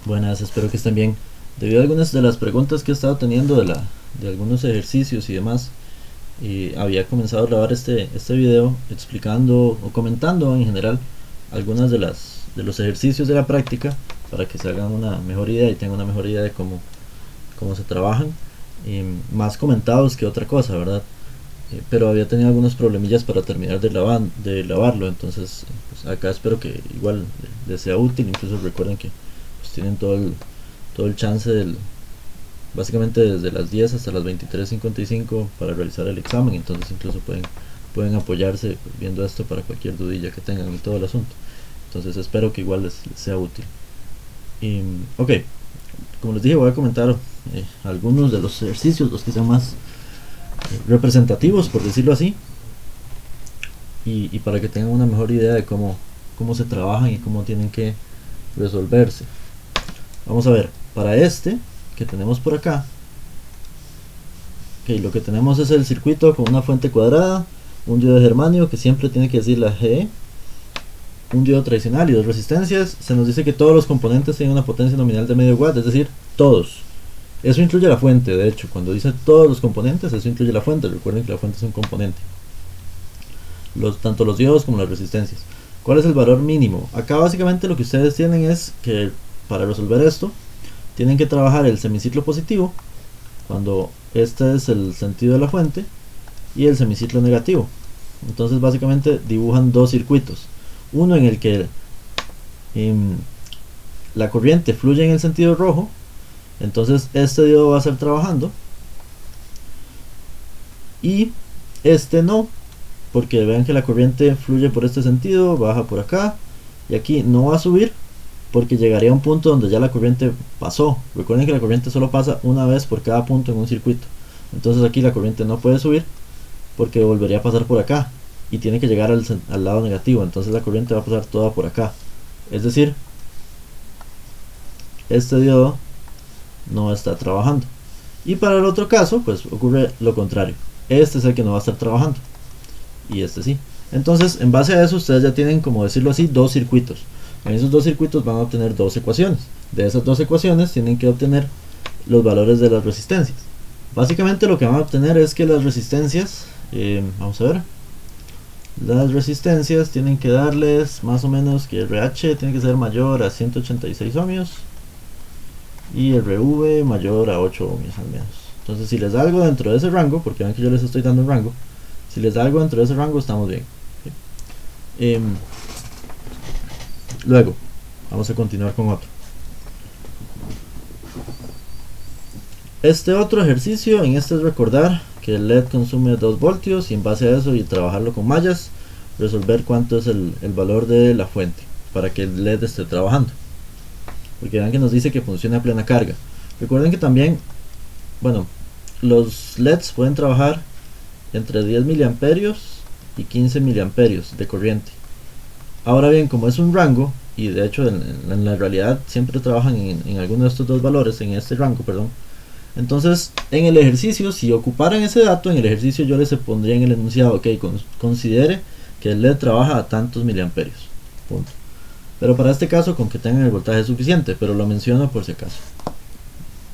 Buenas, espero que estén bien. Debido a algunas de las preguntas que he estado teniendo de algunos ejercicios y demás, había comenzado a grabar este video explicando o comentando en general algunas de los ejercicios de la práctica para que se hagan una mejor idea y tengan una mejor idea de cómo se trabajan, más comentados que otra cosa, ¿verdad? Pero había tenido algunos problemillas para terminar de lavarlo, entonces pues acá espero que igual les sea útil. Incluso recuerden que pues tienen todo el chance básicamente desde las 10 hasta las 23:55 para realizar el examen, entonces incluso pueden apoyarse viendo esto para cualquier dudilla que tengan y todo el asunto. Entonces espero que igual les sea útil. Ok, como les dije, voy a comentar algunos de los ejercicios, los que sean más representativos, por decirlo así, y para que tengan una mejor idea de cómo se trabajan y cómo tienen que resolverse. Vamos a ver, para este que tenemos por acá, lo que tenemos es el circuito con una fuente cuadrada, un diodo de germanio que siempre tiene que decir la G, un diodo tradicional y dos resistencias. Se nos dice que todos los componentes tienen una potencia nominal de medio watt, es decir, todos. Eso incluye la fuente, de hecho, cuando dice todos los componentes, eso incluye la fuente. Recuerden que la fuente es un componente. Tanto los diodos como las resistencias. ¿Cuál es el valor mínimo? Acá básicamente lo que ustedes tienen es que para resolver esto, tienen que trabajar el semiciclo positivo, cuando este es el sentido de la fuente, y el semiciclo negativo. Entonces básicamente dibujan dos circuitos. Uno en el que la corriente fluye en el sentido rojo, entonces este diodo va a estar trabajando, y este no, porque vean que la corriente fluye por este sentido, baja por acá, y aquí no va a subir porque llegaría a un punto donde ya la corriente pasó. Recuerden que la corriente solo pasa una vez por cada punto en un circuito, entonces aquí la corriente no puede subir porque volvería a pasar por acá y tiene que llegar al lado negativo, entonces la corriente va a pasar toda por acá, es decir, este diodo no está trabajando. Y para el otro caso pues ocurre lo contrario, este es el que no va a estar trabajando y este sí. Entonces en base a eso ustedes ya tienen, como decirlo así, dos circuitos. En esos dos circuitos van a obtener dos ecuaciones. De esas dos ecuaciones tienen que obtener los valores de las resistencias. Básicamente lo que van a obtener es que las resistencias, vamos a ver, las resistencias tienen que darles más o menos que RH tiene que ser mayor a 186 ohmios y RV mayor a 8 ohmios al menos. Entonces si les da algo dentro de ese rango, porque ven que yo les estoy dando un rango, si les da algo dentro de ese rango estamos bien. Luego vamos a continuar con otro. Este otro ejercicio, en este es recordar que el LED consume 2 voltios y en base a eso y trabajarlo con mallas, resolver cuánto es el valor de la fuente para que el LED esté trabajando, porque vean que nos dice que funciona a plena carga. Recuerden que también, bueno, los LEDs pueden trabajar entre 10 miliamperios y 15 miliamperios de corriente. Ahora bien, como es un rango, y de hecho en la realidad siempre trabajan en alguno de estos dos valores, en este rango, perdón. Entonces en el ejercicio, si ocuparan ese dato, en el ejercicio yo les pondría en el enunciado, ok, considere que el LED trabaja a tantos miliamperios, punto. Pero para este caso con que tengan el voltaje es suficiente, pero lo menciono por si acaso,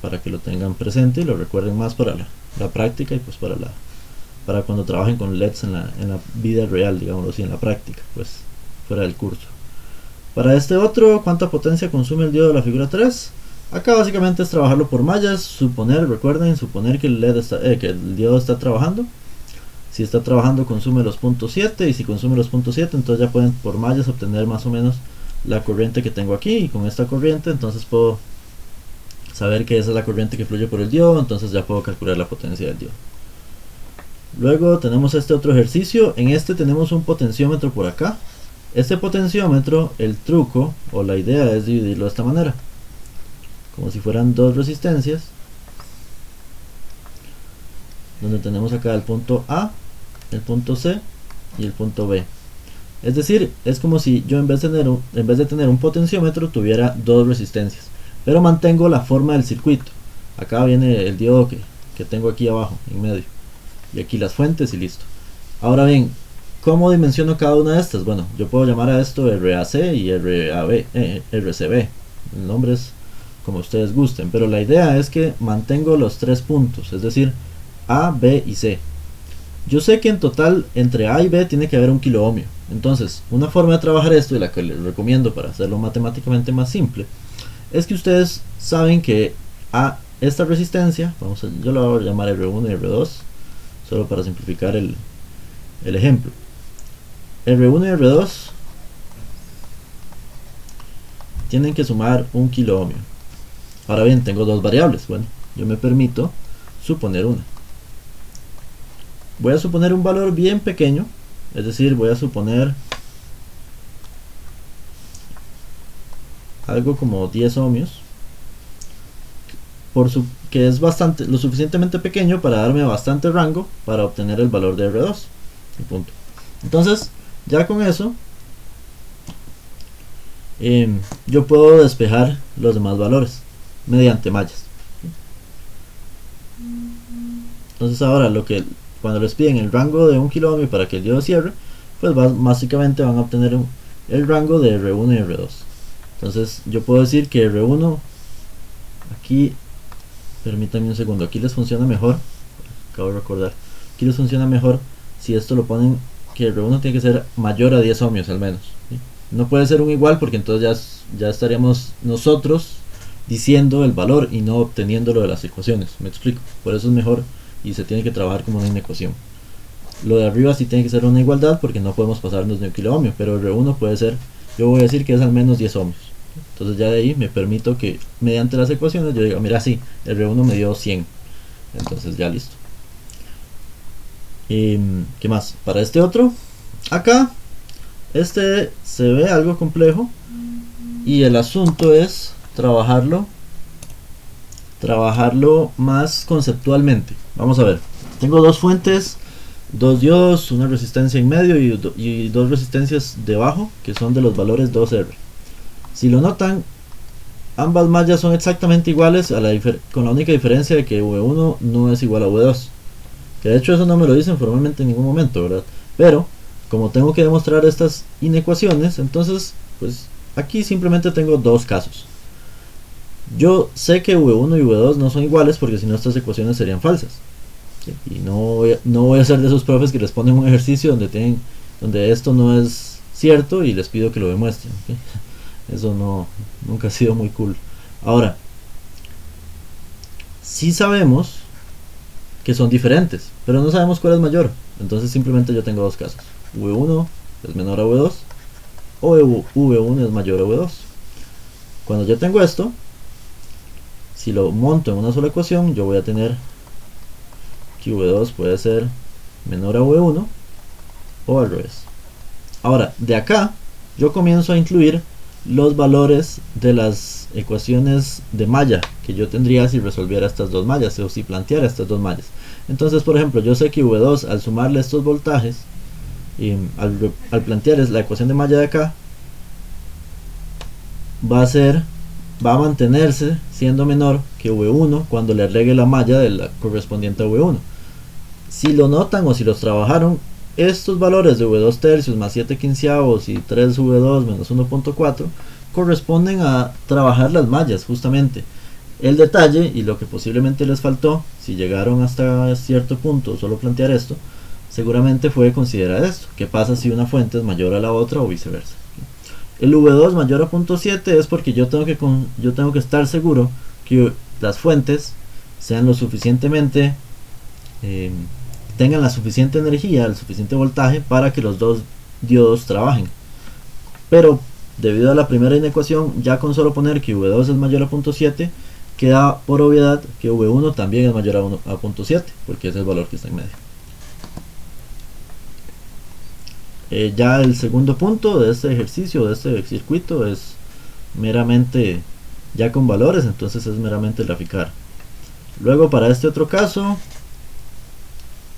para que lo tengan presente y lo recuerden más para la práctica y pues para cuando trabajen con LEDs en la vida real, digámoslo así, en la práctica, pues fuera del curso. Para este otro, ¿cuánta potencia consume el diodo de la figura 3? Acá básicamente es trabajarlo por mallas, recuerden, suponer que que el diodo está trabajando. Si está trabajando consume los 0.7, y si consume los 0.7 entonces ya pueden por mallas obtener más o menos la corriente que tengo aquí, y con esta corriente entonces puedo saber que esa es la corriente que fluye por el diodo, entonces ya puedo calcular la potencia del diodo. Luego tenemos este otro ejercicio. En este tenemos un potenciómetro por acá. Este potenciómetro, el truco o la idea es dividirlo de esta manera, como si fueran dos resistencias, donde tenemos acá el punto A, el punto C y el punto B. Es decir, es como si yo en vez de tener un potenciómetro tuviera dos resistencias, pero mantengo la forma del circuito. Acá viene el diodo que tengo aquí abajo, en medio, y aquí las fuentes y listo. Ahora bien, ¿cómo dimensiono cada una de estas? Bueno, yo puedo llamar a esto RAC y RCB. El nombre es como ustedes gusten, pero la idea es que mantengo los 3 puntos, es decir, A, B y C. Yo sé que en total entre A y B tiene que haber un kiloohmio. Entonces, una forma de trabajar esto, y la que les recomiendo para hacerlo matemáticamente más simple, es que ustedes saben que a esta resistencia, yo la voy a llamar R1 y R2, solo para simplificar el ejemplo. R1 y R2 tienen que sumar un kiloohmio. Ahora bien, tengo dos variables. Bueno, yo me permito suponer una. Voy a suponer un valor bien pequeño, es decir, voy a suponer algo como 10 ohmios, que es lo suficientemente pequeño para darme bastante rango para obtener el valor de R2. Y punto. Entonces, ya con eso, yo puedo despejar los demás valores mediante mallas. Entonces ahora cuando les piden el rango de 1 kiloohmio para que el diodo cierre, pues básicamente van a obtener el rango de R1 y R2. Entonces yo puedo decir que R1, aquí, permítanme un segundo, aquí les funciona mejor, acabo de recordar, aquí les funciona mejor si esto lo ponen que R1 tiene que ser mayor a 10 ohmios al menos, ¿sí? No puede ser un igual porque entonces ya estaríamos nosotros diciendo el valor y no obteniéndolo de las ecuaciones, me explico, por eso es mejor y se tiene que trabajar como una inecuación. Lo de arriba sí tiene que ser una igualdad porque no podemos pasarnos de un kiloohmio, pero R1 puede ser, yo voy a decir que es al menos 10 ohmios. Entonces ya de ahí me permito que mediante las ecuaciones yo diga, mira, sí, R1 me dio 100. Entonces ya listo. ¿Qué más? Para este otro, acá, este se ve algo complejo y el asunto es trabajarlo más conceptualmente. Vamos a ver, tengo dos fuentes, dos diodos, una resistencia en medio y dos resistencias debajo que son de los valores 2R. Si lo notan, ambas mallas son exactamente iguales con la única diferencia de que V1 no es igual a V2, que de hecho eso no me lo dicen formalmente en ningún momento, ¿verdad? Pero como tengo que demostrar estas inecuaciones, entonces pues aquí simplemente tengo dos casos. Yo sé que V1 y V2 no son iguales porque si no estas ecuaciones serían falsas. ¿Sí? Y no voy a ser de esos profes que les ponen un ejercicio donde esto no es cierto y les pido que lo demuestren. ¿Sí? Eso nunca ha sido muy cool. Ahora, sí sabemos que son diferentes, pero no sabemos cuál es mayor. Entonces simplemente yo tengo dos casos. V1 es menor a V2 o V1 es mayor a V2. Cuando yo tengo esto, si lo monto en una sola ecuación, yo voy a tener que V2 puede ser menor a V1 o al revés. Ahora, de acá, yo comienzo a incluir los valores de las ecuaciones de malla que yo tendría si resolviera estas dos mallas o si planteara estas dos mallas. Entonces, por ejemplo, yo sé que V2 al sumarle estos voltajes y al plantear la ecuación de malla de acá va a mantenerse siendo menor que V1 cuando le agregue la malla de la correspondiente a V1. Si lo notan o si los trabajaron, estos valores de V2 tercios más 7 quinceavos y 3V2 menos 1.4 corresponden a trabajar las mallas justamente. El detalle y lo que posiblemente les faltó, si llegaron hasta cierto punto solo plantear esto, seguramente fue considerar esto. ¿Qué pasa si una fuente es mayor a la otra o viceversa? El V2 mayor a 0.7 es porque yo tengo que estar seguro que las fuentes sean lo suficientemente tengan la suficiente energía, el suficiente voltaje para que los dos diodos trabajen. Pero debido a la primera inecuación, ya con solo poner que V2 es mayor a 0.7, queda por obviedad que V1 también es mayor a 0.7, porque es el valor que está en medio. Ya el segundo punto de este ejercicio, de este circuito, es meramente ya con valores, entonces es meramente graficar. Luego para este otro caso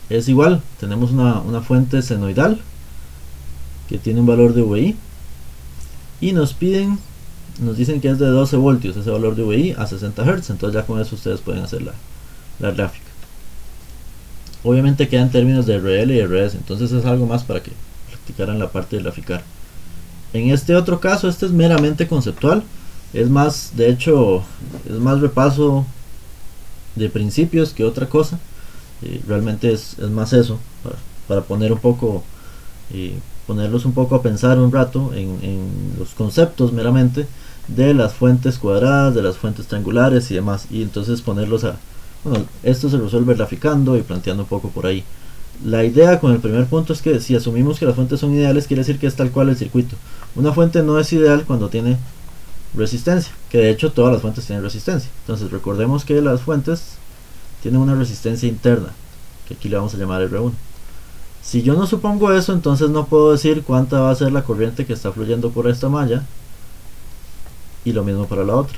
es igual, tenemos una fuente senoidal que tiene un valor de VI y nos dicen que es de 12 voltios ese valor de VI a 60 Hz, entonces ya con eso ustedes pueden hacer la gráfica. Obviamente queda en términos de RL y RS, entonces es algo más para que practicaran la parte de graficar. En este otro caso, este es meramente conceptual, es más, de hecho, es más repaso de principios que otra cosa. Realmente es más eso, para poner un poco, ponerlos un poco a pensar un rato en los conceptos meramente de las fuentes cuadradas, de las fuentes triangulares y demás, y entonces ponerlos a, bueno, esto se resuelve graficando y planteando un poco por ahí. La idea con el primer punto es que si asumimos que las fuentes son ideales, quiere decir que es tal cual el circuito. Una fuente no es ideal cuando tiene resistencia, que de hecho todas las fuentes tienen resistencia. Entonces recordemos que las fuentes tienen una resistencia interna, que aquí le vamos a llamar R1. Si yo no supongo eso, entonces no puedo decir cuánta va a ser la corriente que está fluyendo por esta malla, y lo mismo para la otra.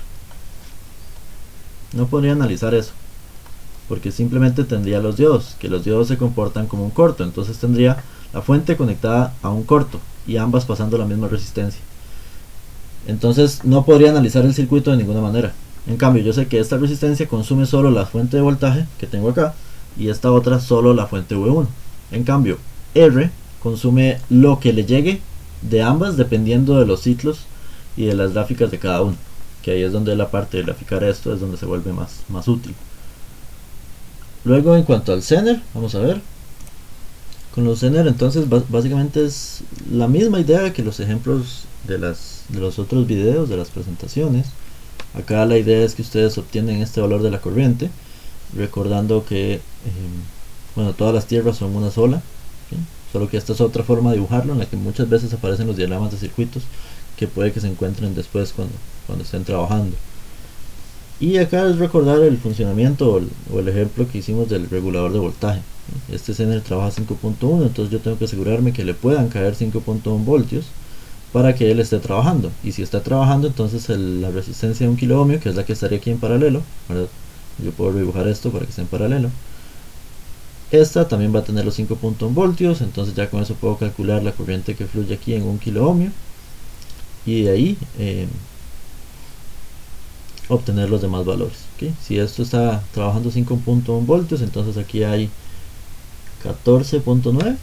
No podría analizar eso, porque simplemente tendría los diodos, que los diodos se comportan como un corto, entonces tendría la fuente conectada a un corto y ambas pasando la misma resistencia. Entonces no podría analizar el circuito de ninguna manera. En cambio, yo sé que esta resistencia consume solo la fuente de voltaje que tengo acá y esta otra solo la fuente V1. En cambio, R consume lo que le llegue de ambas dependiendo de los ciclos y de las gráficas de cada uno, que ahí es donde la parte de graficar esto es donde se vuelve más útil. Luego, en cuanto al Zener, vamos a ver. Con los Zener entonces básicamente es la misma idea que los ejemplos de los otros videos, de las presentaciones. Acá la idea es que ustedes obtienen este valor de la corriente, recordando que bueno, todas las tierras son una sola, ¿sí? Solo que esta es otra forma de dibujarlo, en la que muchas veces aparecen los diagramas de circuitos que puede que se encuentren después cuando estén trabajando. Y acá es recordar el funcionamiento o el ejemplo que hicimos del regulador de voltaje. Este Zener trabaja 5.1, entonces yo tengo que asegurarme que le puedan caer 5.1 voltios para que él esté trabajando. Y si está trabajando, entonces la resistencia de 1 kilo ohmio, que es la que estaría aquí en paralelo, ¿verdad? Yo puedo dibujar esto para que esté en paralelo. Esta también va a tener los 5.1 voltios, entonces ya con eso puedo calcular la corriente que fluye aquí en 1 kilo ohmio. Y de ahí obtener los demás valores, ¿okay? Si esto está trabajando 5.1 voltios, entonces aquí hay 14.9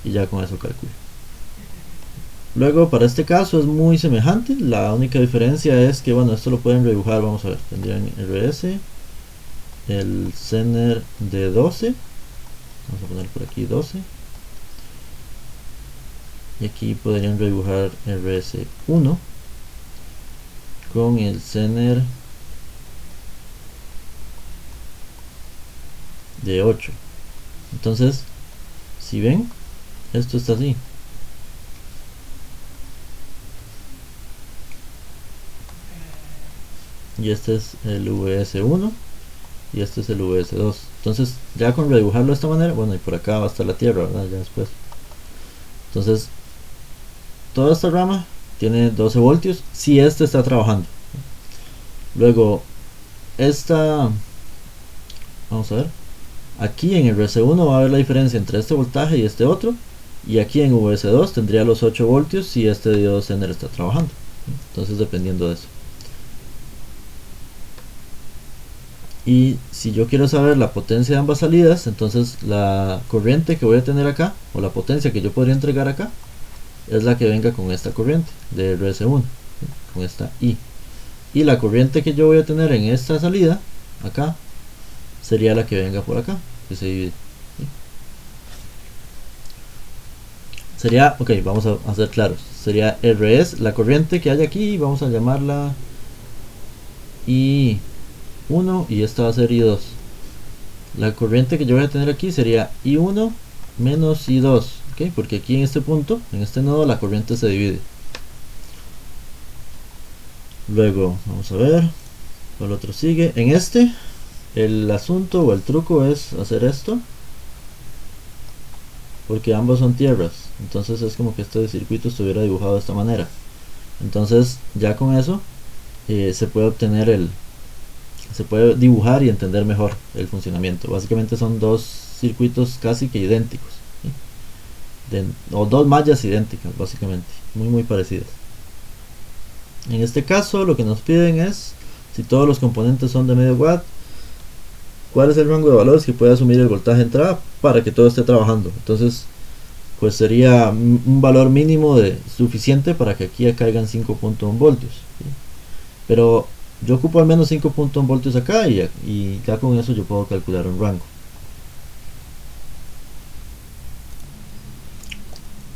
y ya con eso calculo. Luego para este caso es muy semejante, la única diferencia es que, bueno, esto lo pueden redibujar, vamos a ver, tendrían RS, el Zener de 12, vamos a poner por aquí 12, y aquí podrían redibujar RS1 con el Zener de 8. Entonces, si ven, esto está así. Y este es el VS1 y este es el VS2. Entonces, ya con redibujarlo de esta manera, bueno, y por acá va a estar la Tierra, ¿verdad? Ya después. Entonces, toda esta rama tiene 12 voltios si este está trabajando. Luego, esta, vamos a ver, aquí en el RS1 va a haber la diferencia entre este voltaje y este otro, y aquí en VS2 tendría los 8 voltios si este diodo Zener está trabajando. Entonces, dependiendo de eso. Y si yo quiero saber la potencia de ambas salidas, entonces la corriente que voy a tener acá, o la potencia que yo podría entregar acá, es la que venga con esta corriente de RS1, con esta I. Y la corriente que yo voy a tener en esta salida, acá, sería la que venga por acá, que se divide. Sería, ok, vamos a ser claros, sería RS, la corriente que hay aquí, vamos a llamarla I1 y esta va a ser I2. La corriente que yo voy a tener aquí sería I1 menos I2, ¿okay? Porque aquí en este punto, en este nodo, la corriente se divide. Luego, vamos a ver, el otro sigue. En este, el asunto o el truco es hacer esto, porque ambos son tierras, entonces es como que este circuito estuviera dibujado de esta manera. Entonces, ya con eso, se puede obtener se puede dibujar y entender mejor el funcionamiento. Básicamente son dos circuitos casi que idénticos, ¿sí? O dos mallas idénticas, básicamente, muy parecidas. En este caso lo que nos piden es, si todos los componentes son de medio watt, cuál es el rango de valores que puede asumir el voltaje de entrada para que todo esté trabajando. Entonces, pues sería un valor mínimo suficiente para que aquí caigan 5.1 voltios, ¿sí? Pero Yo ocupo al menos 5.1 voltios acá y ya con eso yo puedo calcular un rango.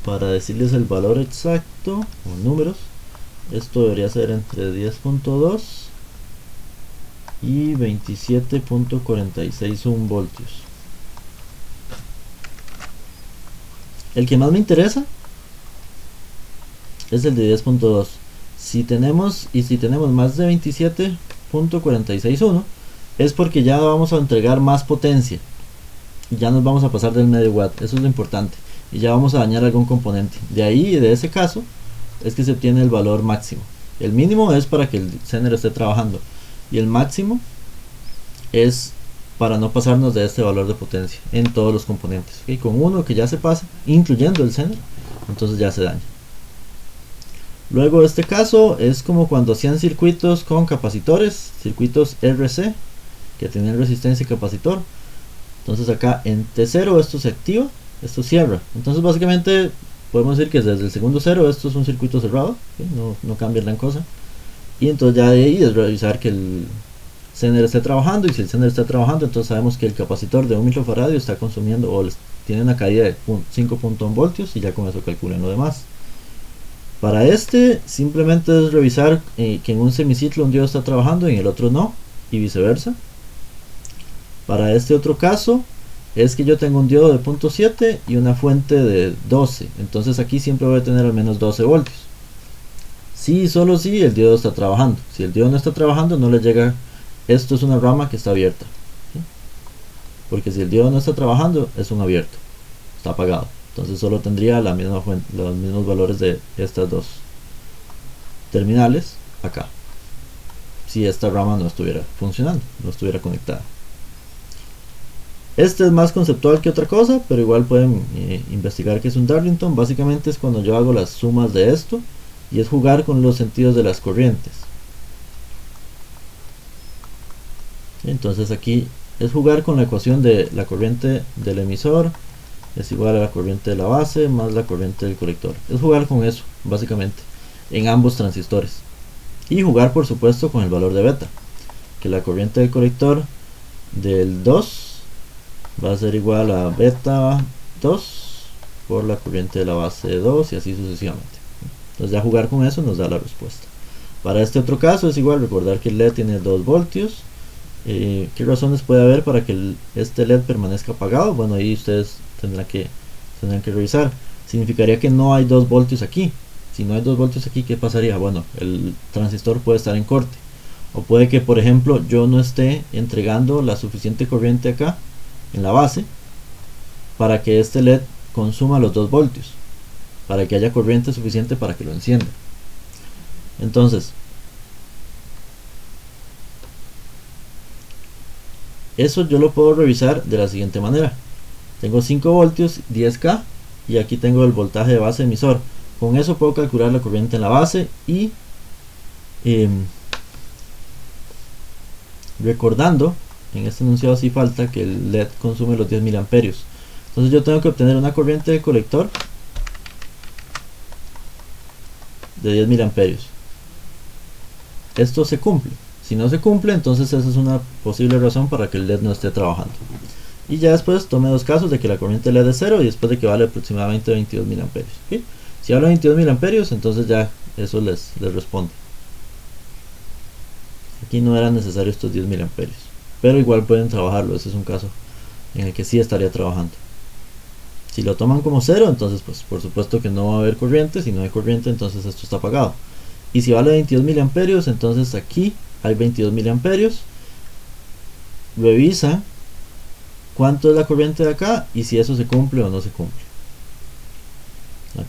Para decirles el valor exacto o números, esto debería ser entre 10.2 y 27.461 voltios. El que más me interesa es el de 10.2. Si tenemos más de 27.461 es porque ya vamos a entregar más potencia y ya nos vamos a pasar del medio watt. Eso es lo importante, y ya vamos a dañar algún componente. De ahí, de ese caso, es que se obtiene el valor máximo. El mínimo es para que el Zener esté trabajando y el máximo es para no pasarnos de este valor de potencia en todos los componentes. ¿Okay? Con uno que ya se pasa, incluyendo el Zener, entonces ya se daña. Luego este caso es como cuando hacían circuitos con capacitores, circuitos RC que tenían resistencia y capacitor. Entonces acá en T0 esto se activa, esto cierra. Entonces básicamente podemos decir que desde el segundo cero esto es un circuito cerrado, ¿sí? No cambia gran cosa. Y entonces ya de ahí es revisar que el Zener esté trabajando, y si el Zener está trabajando, entonces sabemos que el capacitor de 1 microfaradio está consumiendo o tiene una caída de 5.1 voltios, y ya con eso calculan lo demás. Para este simplemente es revisar que en un semiciclo un diodo está trabajando y en el otro no, y viceversa. Para este otro caso es que yo tengo un diodo de 0.7 y una fuente de 12, entonces aquí siempre voy a tener al menos 12 voltios. Si solo si el diodo está trabajando. Si el diodo no está trabajando, no le llega. Esto es una rama que está abierta, ¿sí? Porque si el diodo no está trabajando, es un abierto, está apagado. Entonces solo tendría la misma fuente, los mismos valores de estas dos terminales acá, si esta rama no estuviera funcionando, no estuviera conectada. Este es más conceptual que otra cosa, pero igual pueden investigar qué es un Darlington. Básicamente es cuando yo hago las sumas de esto, y es jugar con los sentidos de las corrientes. Entonces aquí es jugar con la ecuación de la corriente del emisor es igual a la corriente de la base más la corriente del colector. Es jugar con eso, básicamente, en ambos transistores. Y jugar, por supuesto, con el valor de beta, que la corriente del colector del 2 va a ser igual a beta 2 por la corriente de la base de 2, y así sucesivamente. Entonces ya jugar con eso nos da la respuesta. Para este otro caso es igual, recordar que el LED tiene 2 voltios. ¿Qué razones puede haber para que este LED permanezca apagado? Bueno, ahí ustedes tendrán que revisar. Significaría que no hay 2 voltios aquí. Si no hay 2 voltios aquí, ¿qué pasaría? Bueno, el transistor puede estar en corte, o puede que, por ejemplo, yo no esté entregando la suficiente corriente acá en la base para que este LED consuma los 2 voltios, para que haya corriente suficiente para que lo encienda. Entonces eso yo lo puedo revisar de la siguiente manera. Tengo 5 voltios, 10K, y aquí tengo el voltaje de base emisor. Con eso puedo calcular la corriente en la base, y recordando, en este enunciado sí falta que el LED consume los 10 miliamperios. Entonces yo tengo que obtener una corriente de colector de 10 miliamperios. Esto se cumple. Si no se cumple, entonces esa es una posible razón para que el LED no esté trabajando. Y ya después tome dos casos de que la corriente LED es 0 y después de que vale aproximadamente 22 miliamperios. ¿Okay? Si habla de 22 miliamperios, entonces ya eso les responde. Aquí no eran necesarios estos 10 miliamperios, pero igual pueden trabajarlo. Ese es un caso en el que sí estaría trabajando. Si lo toman como 0, entonces pues por supuesto que no va a haber corriente. Si no hay corriente, entonces esto está apagado. Y si vale 22 miliamperios, entonces aquí hay 22 miliamperios. Revisa cuánto es la corriente de acá y si eso se cumple o no se cumple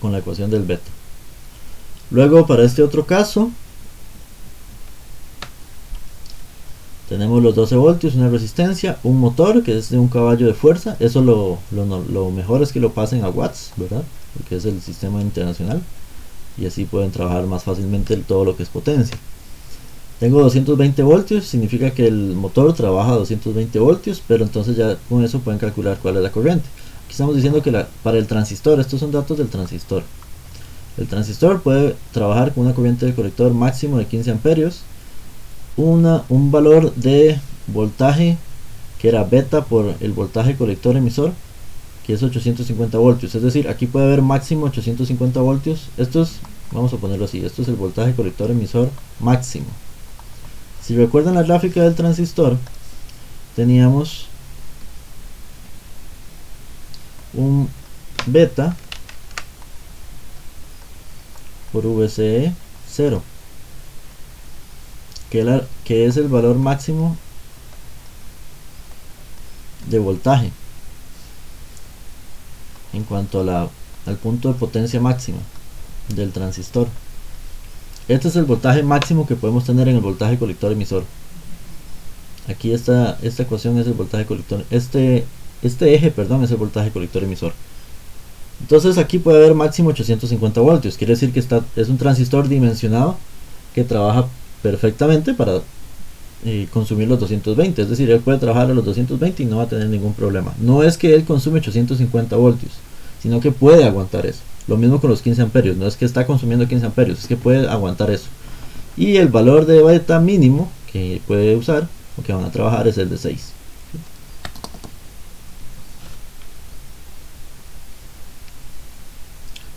con la ecuación del beta. Luego, para este otro caso, tenemos los 12 voltios, una resistencia, un motor que es de 1 caballo de fuerza. Eso lo mejor es que lo pasen a watts, ¿verdad? Porque es el sistema internacional, y así pueden trabajar más fácilmente todo lo que es potencia. Tengo 220 voltios, significa que el motor trabaja a 220 voltios, pero entonces ya con eso pueden calcular cuál es la corriente. Aquí estamos diciendo que para el transistor, estos son datos del transistor. El transistor puede trabajar con una corriente de colector máximo de 15 amperios, un valor de voltaje que era beta por el voltaje colector emisor, que es 850 voltios. Es decir, aquí puede haber máximo 850 voltios. Esto es, vamos a ponerlo así, esto es el voltaje colector emisor máximo. Si recuerdan la gráfica del transistor, teníamos un beta por VCE 0, que es el valor máximo de voltaje en cuanto a al punto de potencia máxima del transistor. Este es el voltaje máximo que podemos tener en el voltaje colector emisor. Aquí esta ecuación es el voltaje colector, este eje, perdón, es el voltaje colector emisor. Entonces aquí puede haber máximo 850 voltios, quiere decir que es un transistor dimensionado que trabaja perfectamente para consumir los 220, es decir, él puede trabajar a los 220 y no va a tener ningún problema. No es que él consume 850 voltios, sino que puede aguantar eso. Lo mismo con los 15 amperios, no es que está consumiendo 15 amperios, es que puede aguantar eso. Y el valor de beta mínimo que puede usar o que van a trabajar es el de 6.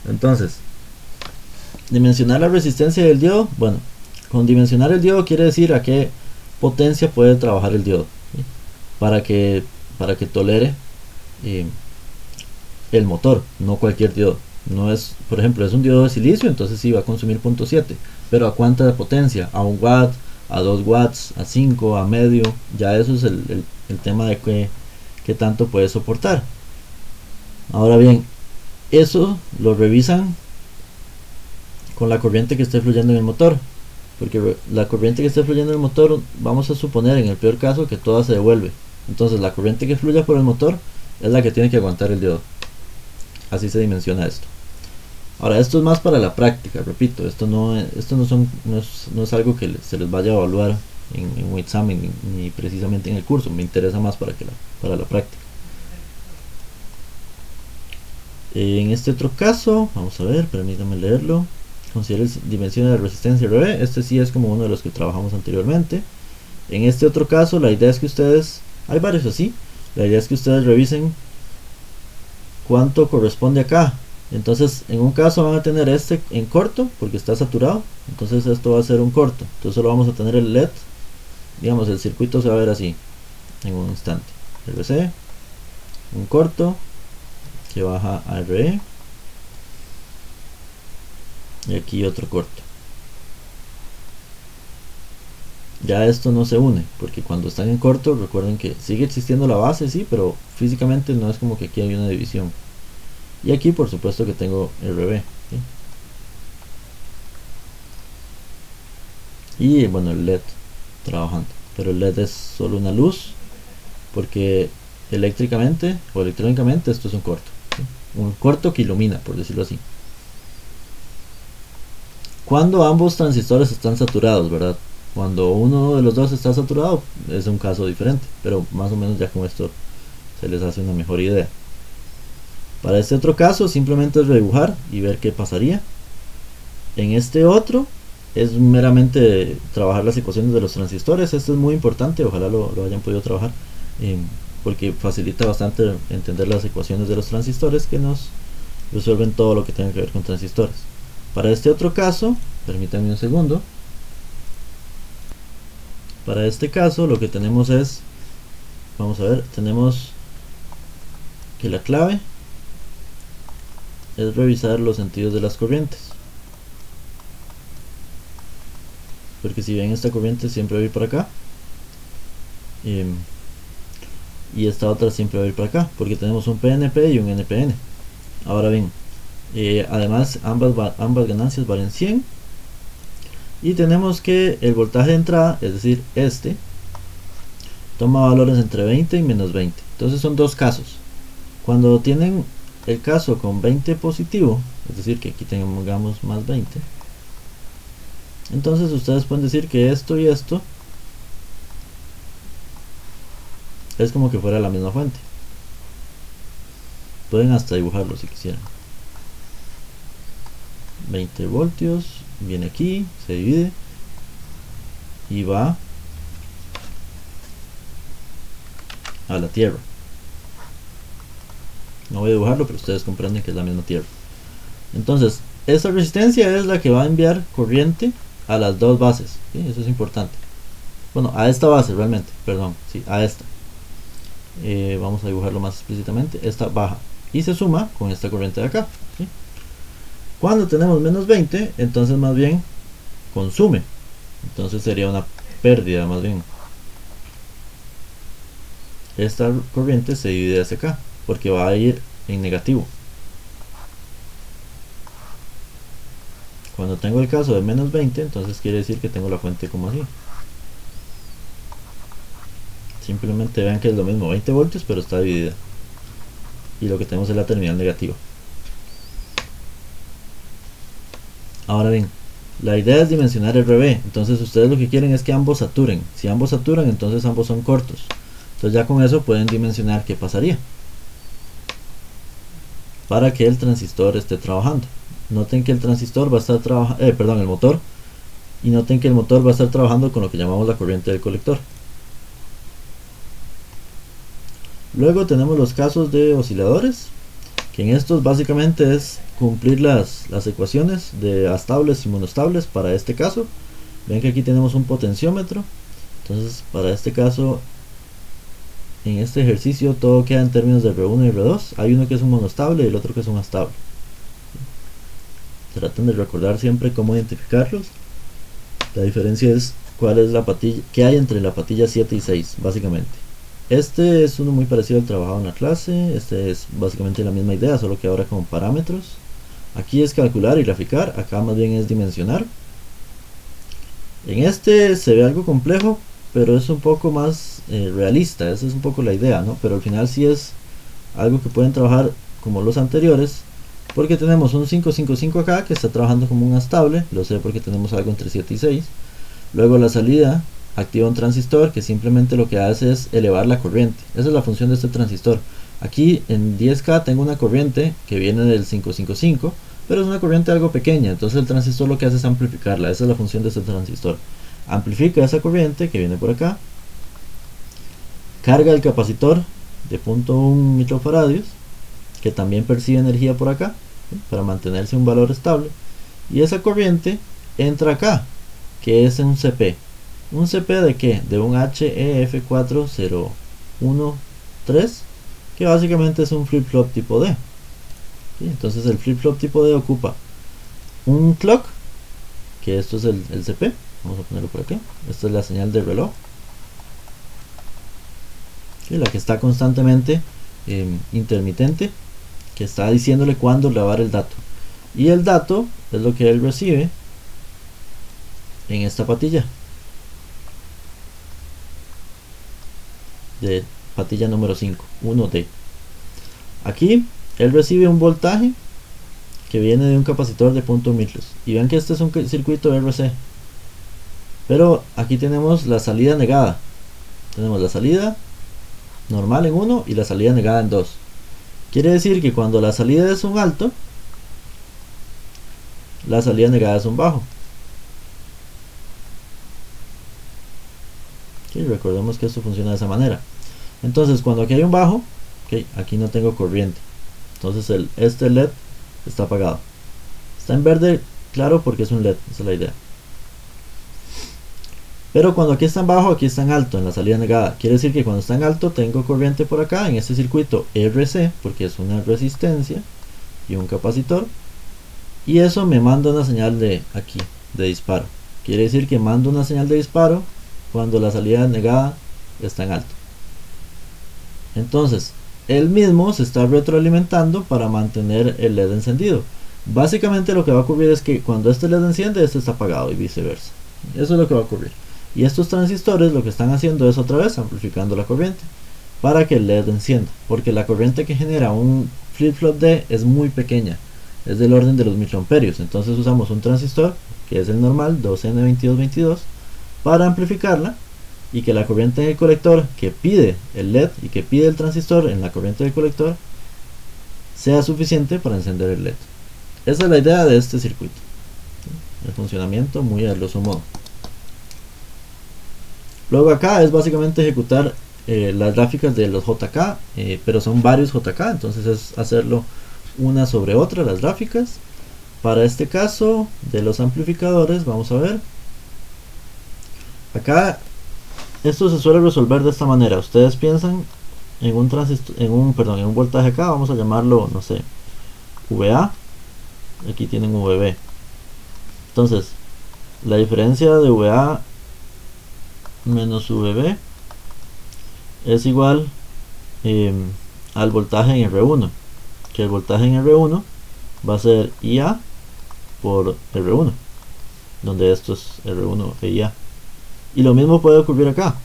Entonces, dimensionar la resistencia del diodo. Bueno, con dimensionar el diodo quiere decir a qué potencia puede trabajar el diodo, ¿sí? para que tolere el motor, no cualquier diodo. No es, por ejemplo, es un diodo de silicio, entonces sí va a consumir 0.7, pero a cuánta potencia, a 1 watt, a 2 watts, a 5, a medio, ya eso es el tema de qué tanto puede soportar. Ahora bien, eso lo revisan con la corriente que esté fluyendo en el motor, porque la corriente que esté fluyendo en el motor, vamos a suponer en el peor caso que toda se devuelve. Entonces la corriente que fluya por el motor es la que tiene que aguantar el diodo. Así se dimensiona esto. Ahora, esto es más para la práctica, repito, esto no es algo que se les vaya a evaluar en un examen ni precisamente en el curso. Me interesa más para la práctica. En este otro caso, vamos a ver, permítanme leerlo. Considere dimensiones de resistencia RB. Este sí es como uno de los que trabajamos anteriormente. En este otro caso, la idea es que ustedes, hay varios así, la idea es que ustedes revisen cuánto corresponde acá. Entonces, en un caso van a tener este en corto porque está saturado, entonces esto va a ser un corto, entonces solo vamos a tener el LED, digamos el circuito se va a ver así en un instante. RC, un corto que baja a RE y aquí otro corto. Ya esto no se une porque cuando están en corto, recuerden que sigue existiendo la base, sí, pero físicamente no es como que aquí hay una división. Y aquí por supuesto que tengo RB, ¿sí? Y bueno, el LED trabajando, pero el LED es solo una luz porque eléctricamente o electrónicamente esto es un corto, ¿sí? Un corto que ilumina, por decirlo así. Cuando ambos transistores están saturados, ¿verdad? Cuando uno de los dos está saturado es un caso diferente, pero más o menos ya con esto se les hace una mejor idea. Para este otro caso simplemente es redibujar y ver qué pasaría. En este otro es meramente trabajar las ecuaciones de los transistores. Esto es muy importante, ojalá lo hayan podido trabajar, porque facilita bastante entender las ecuaciones de los transistores que nos resuelven todo lo que tenga que ver con transistores. Para este otro caso, permítanme un segundo. Para este caso lo que tenemos es, vamos a ver, tenemos que la clave es revisar los sentidos de las corrientes, porque si ven esta corriente siempre va a ir para acá y esta otra siempre va a ir para acá porque tenemos un PNP y un NPN. Ahora bien, además ambas ganancias valen 100 y tenemos que el voltaje de entrada, es decir este, toma valores entre 20 y menos 20. Entonces son dos casos. Cuando tienen el caso con 20 positivo, es decir que aquí tengamos más 20, entonces ustedes pueden decir que esto y esto es como que fuera la misma fuente. Pueden hasta dibujarlo si quisieran. 20 voltios, viene aquí, se divide y va a la tierra. No voy a dibujarlo, pero ustedes comprenden que es la misma tierra. Entonces, esta resistencia es la que va a enviar corriente a las dos bases, ¿sí? Eso es importante. Bueno, a esta base realmente, perdón, sí, a esta. Vamos a dibujarlo más explícitamente. Esta baja y se suma con esta corriente de acá, ¿sí? Cuando tenemos menos 20, entonces más bien consume. Entonces sería una pérdida más bien. Esta corriente se divide hacia acá, porque va a ir en negativo. Cuando tengo el caso de menos 20, entonces quiere decir que tengo la fuente como así. Simplemente vean que es lo mismo, 20 voltios, pero está dividida. Y lo que tenemos es la terminal negativa. Ahora bien, la idea es dimensionar RB. Entonces ustedes lo que quieren es que ambos saturen. Si ambos saturan, entonces ambos son cortos. Entonces ya con eso pueden dimensionar qué pasaría para que el transistor esté trabajando. Noten que el transistor va a estar trabajando, el motor, y noten que el motor va a estar trabajando con lo que llamamos la corriente del colector. Luego tenemos los casos de osciladores, que en estos básicamente es cumplir las ecuaciones de astables y monostables para este caso. Ven que aquí tenemos un potenciómetro. Entonces para este caso, en este ejercicio todo queda en términos de R1 y R2. Hay uno que es un monostable y el otro que es un astable. Traten de recordar siempre cómo identificarlos. La diferencia es cuál es la patilla, qué hay entre la patilla 7 y 6 básicamente. Este es uno muy parecido al trabajado en la clase. Este es básicamente la misma idea, solo que ahora con parámetros. Aquí es calcular y graficar, acá más bien es dimensionar. En este se ve algo complejo, pero es un poco más realista. Esa es un poco la idea, ¿no? Pero al final sí es algo que pueden trabajar como los anteriores, porque tenemos un 555 acá que está trabajando como un astable. Lo sé porque tenemos algo entre 7 y 6. Luego la salida activa un transistor que simplemente lo que hace es elevar la corriente. Esa es la función de este transistor. Aquí en 10K tengo una corriente que viene del 555, pero es una corriente algo pequeña, entonces el transistor lo que hace es amplificarla. Esa es la función de este transistor. Amplifica esa corriente que viene por acá, carga el capacitor de 0.1 microfaradios, que también percibe energía por acá, ¿sí? Para mantenerse un valor estable, y esa corriente entra acá, que es un CP. ¿Un CP de qué? De un HEF4013, que básicamente es un flip-flop tipo D. ¿Sí? Entonces el flip-flop tipo D ocupa un clock, que esto es el CP, vamos a ponerlo por aquí. Esta es la señal de reloj, ¿sí? La que está constantemente intermitente, que está diciéndole cuándo grabar el dato. Y el dato es lo que él recibe en esta patilla, de patilla número 5, 1D. Aquí él recibe un voltaje que viene de un capacitor de 0.1 micros. Y ven que este es un circuito RC. Pero aquí tenemos la salida negada. Tenemos la salida normal en 1 y la salida negada en 2. Quiere decir que cuando la salida es un alto, la salida negada es un bajo. Recordemos que esto funciona de esa manera. Entonces cuando aquí hay un bajo, aquí no tengo corriente, entonces este LED está apagado. Está en verde claro porque es un LED, esa es la idea. Pero cuando aquí está en bajo, aquí está en alto, en la salida negada. Quiere decir que cuando está en alto tengo corriente por acá en este circuito RC, porque es una resistencia y un capacitor, y eso me manda una señal de aquí, de disparo. Quiere decir que mando una señal de disparo cuando la salida negada está en alto. Entonces él mismo se está retroalimentando para mantener el LED encendido. Básicamente lo que va a ocurrir es que cuando este LED enciende, este está apagado y viceversa. Eso es lo que va a ocurrir. Y estos transistores lo que están haciendo es otra vez amplificando la corriente para que el LED encienda, porque la corriente que genera un flip-flop D es muy pequeña, es del orden de los microamperios. Entonces usamos un transistor que es el normal 2N2222 para amplificarla y que la corriente en el colector que pide el LED y que pide el transistor en la corriente del colector sea suficiente para encender el LED. Esa es la idea de este circuito. El funcionamiento muy a grosso modo. Luego acá es básicamente ejecutar las gráficas de los JK, pero son varios JK, entonces es hacerlo una sobre otra las gráficas. Para este caso de los amplificadores, vamos a ver acá, esto se suele resolver de esta manera. Ustedes piensan en un transistor, en un voltaje acá, vamos a llamarlo, no sé, VA, aquí tienen VB. Entonces la diferencia de VA menos VB es igual al voltaje en R1, que el voltaje en R1 va a ser IA por R1, donde esto es R1 e IA. Y lo mismo puede ocurrir acá.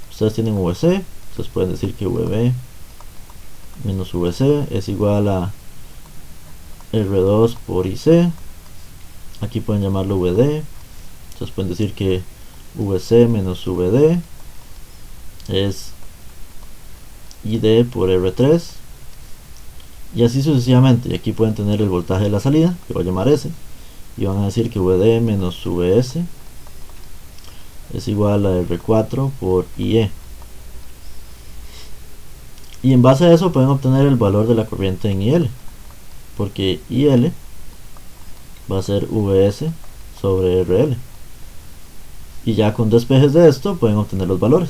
Ustedes tienen VC, ustedes pueden decir que VB menos VC es igual a R2 por IC. Aquí pueden llamarlo VD. Ustedes pueden decir que VC menos VD es ID por R3, y así sucesivamente. Y aquí pueden tener el voltaje de la salida, que voy a llamar S, y van a decir que VD menos VS es igual a R4 por IE. Y en base a eso pueden obtener el valor de la corriente en IL, porque IL va a ser VS sobre RL. Y ya con despejes de esto pueden obtener los valores.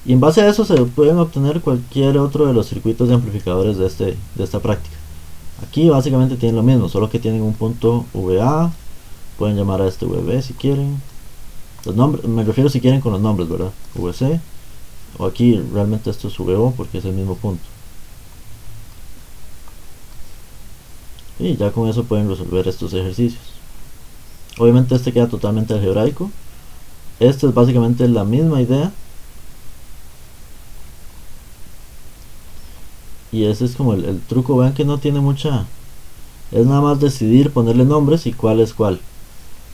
Y en base a eso se pueden obtener cualquier otro de los circuitos de amplificadores de esta práctica. Aquí básicamente tienen lo mismo, solo que tienen un punto VA. Pueden llamar a este VB si quieren. Los nombres, me refiero si quieren con los nombres, ¿verdad? VC. O aquí realmente esto es VO porque es el mismo punto. Y ya con eso pueden resolver estos ejercicios. Obviamente este queda totalmente algebraico. Esta es básicamente la misma idea. Y ese es como el truco. Vean que no tiene mucha, es nada más decidir ponerle nombres y cuál es cuál.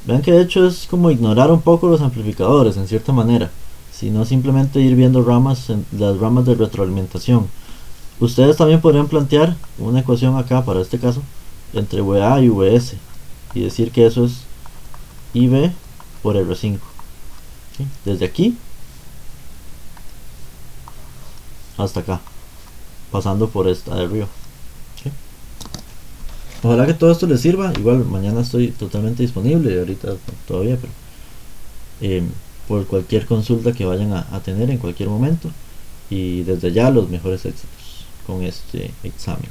Vean que de hecho es como ignorar un poco los amplificadores en cierta manera, sino simplemente ir viendo las ramas de retroalimentación. Ustedes también podrían plantear una ecuación acá para este caso entre VA y VS y decir que eso es IB por R5, ¿sí? Desde aquí hasta acá, pasando por esta de arriba. ¿Sí? Ojalá que todo esto les sirva. Igual mañana estoy totalmente disponible, ahorita todavía, pero por cualquier consulta que vayan a tener en cualquier momento. Y desde ya los mejores éxitos con este examen.